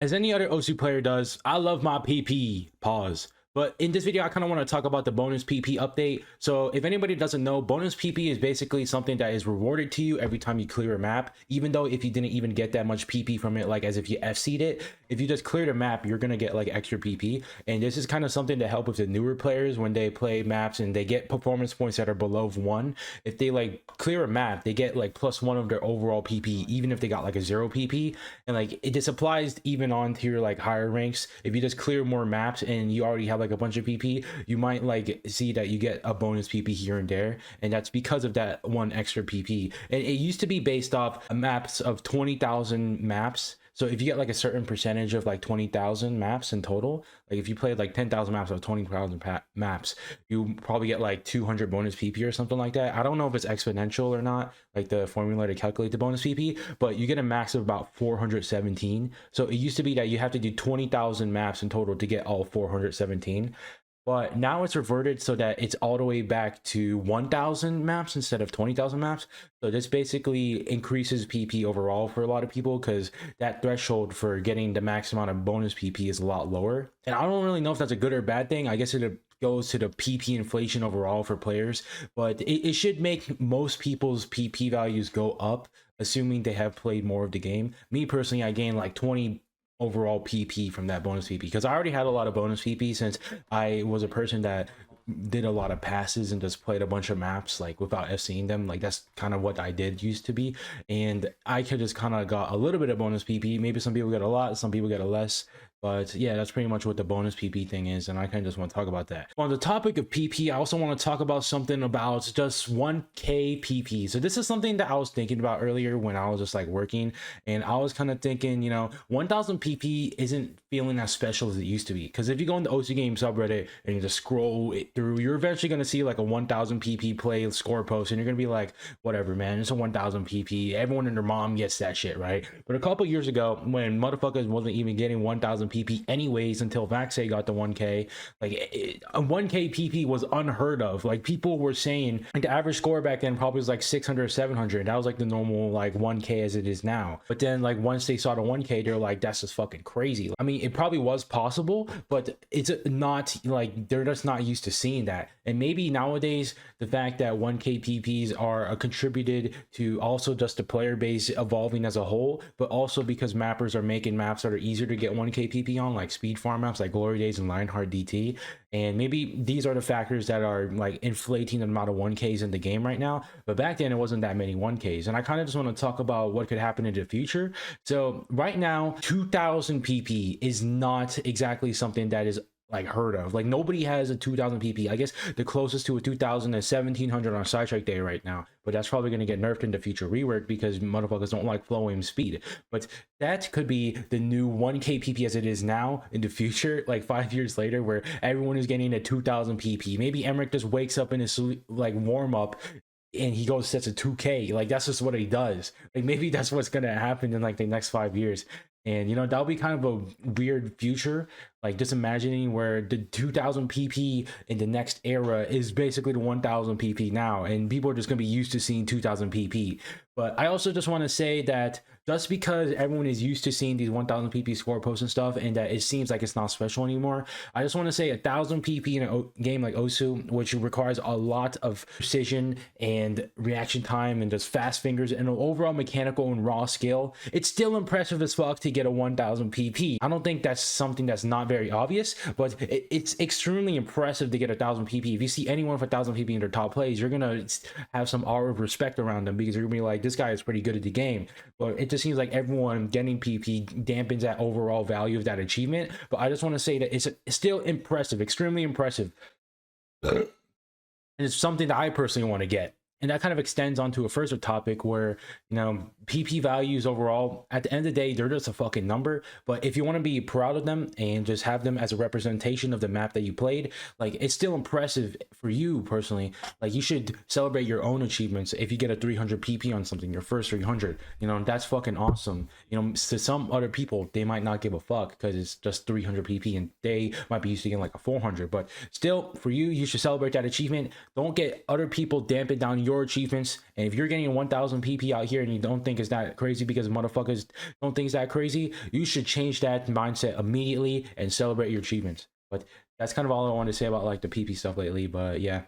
As any other OC player does, I love my PP. Pause. But in this video, I kind of want to talk about the bonus PP update. So if anybody doesn't know, bonus PP is basically something that is rewarded to you every time you clear a map, even though if you didn't even get that much PP from it, like as if you FC'd it, if you just cleared a map, you're going to get like extra PP. And this is kind of something to help with the newer players when they play maps and they get performance points that are below 1. If they like clear a map, they get like +1 of their overall PP, even if they got like a 0 PP. And like it just applies even on to your like higher ranks. If you just clear more maps and you already have like a bunch of PP, you might like see that you get a bonus PP here and there, and that's because of that one extra PP. And it used to be based off maps of 20,000 maps. So if you get like a certain percentage of like 20,000 maps in total, like if you played like 10,000 maps of 20,000 maps, you probably get like 200 bonus PP or something like that. I don't know if it's exponential or not, like the formula to calculate the bonus PP, but you get a max of about 417. So it used to be that you have to do 20,000 maps in total to get all 417. But now it's reverted so that it's all the way back to 1,000 maps instead of 20,000 maps. So this basically increases PP overall for a lot of people because that threshold for getting the max amount of bonus PP is a lot lower. And I don't really know if that's a good or bad thing. I guess it goes to the PP inflation overall for players, but it should make most people's PP values go up, assuming they have played more of the game. Me personally, I gained like 20 overall PP from that bonus PP because I already had a lot of bonus PP since I was a person that did a lot of passes and just played a bunch of maps like without FCing them. Like that's kind of what I did used to be, and I could just kind of got a little bit of bonus PP. Maybe some people get a lot, some people get a less, but yeah, that's pretty much what the bonus PP thing is, and I kind of just want to talk about that. On the topic of PP, I also want to talk about something about just 1k PP. So this is something that I was thinking about earlier when I was just like working, and I was kind of thinking, you know, 1000 PP isn't feeling as special as it used to be, because if you go in the OC game subreddit and you just scroll it through, you're eventually going to see like a 1000 PP play score post, and you're going to be like, whatever, man, it's a 1000 PP. Everyone and their mom gets that shit, right? But a couple years ago, when motherfuckers wasn't even getting 1000 PP anyways until Vaxay got the 1k, like a 1k PP was unheard of. Like people were saying like the average score back then probably was like 600 or 700. That was like the normal like 1k as it is now. But then like once they saw the 1k, they're like, that's just fucking crazy. I mean, it probably was possible, but it's not like they're just not used to seeing that. And maybe nowadays the fact that 1k PPs are contributed to also just the player base evolving as a whole, but also because mappers are making maps that are easier to get 1k PP on, like speed farm maps like Glory Days and Lionheart DT. And maybe these are the factors that are like inflating the amount of 1ks in the game right now. But back then it wasn't that many 1ks, and I kind of just want to talk about what could happen in the future. So right now 2000 PP is not exactly something that is like heard of. Like nobody has a 2000 PP. I guess the closest to a 2000 is 1700 on Sidetrack Day right now, but that's probably going to get nerfed in the future rework because motherfuckers don't like flowing speed. But that could be the new 1k PP as it is now in the future, like 5 years later, where everyone is getting a 2000 PP. Maybe Emmerich just wakes up in his like warm up and he goes sets a 2k. Like that's just what he does. Like maybe that's what's gonna happen in like the next 5 years. And you know, that'll be kind of a weird future, like just imagining where the 2000 PP in the next era is basically the 1000 PP now, and people are just gonna be used to seeing 2000 PP. But I also just want to say that just because everyone is used to seeing these 1000 PP score posts and stuff, and that it seems like it's not special anymore, I just want to say 1000 PP in a game like Osu, which requires a lot of precision and reaction time and just fast fingers and an overall mechanical and raw skill, it's still impressive as fuck to get a 1000 PP. I don't think that's something that's not very obvious, but it's extremely impressive to get 1000 PP. If you see anyone with 1000 PP in their top plays, you're gonna have some aura of respect around them because you're gonna be like, this guy is pretty good at the game. But it just seems like everyone getting PP dampens that overall value of that achievement. But I just want to say that it's still impressive, extremely impressive. And it's something that I personally want to get. And that kind of extends onto a further topic where, you know, PP values overall, at the end of the day, they're just a fucking number. But if you want to be proud of them and just have them as a representation of the map that you played, like it's still impressive for you personally. Like you should celebrate your own achievements. If you get a 300 PP on something, your first 300, you know, that's fucking awesome. You know, to some other people, they might not give a fuck because it's just 300 PP and they might be used to getting like a 400. But still, for you, you should celebrate that achievement. Don't get other people dampen down your achievements. And if you're getting 1000 PP out here and you don't think it's that crazy because motherfuckers don't think it's that crazy, you should change that mindset immediately and celebrate your achievements. But that's kind of all I want to say about like the PP stuff lately. But yeah.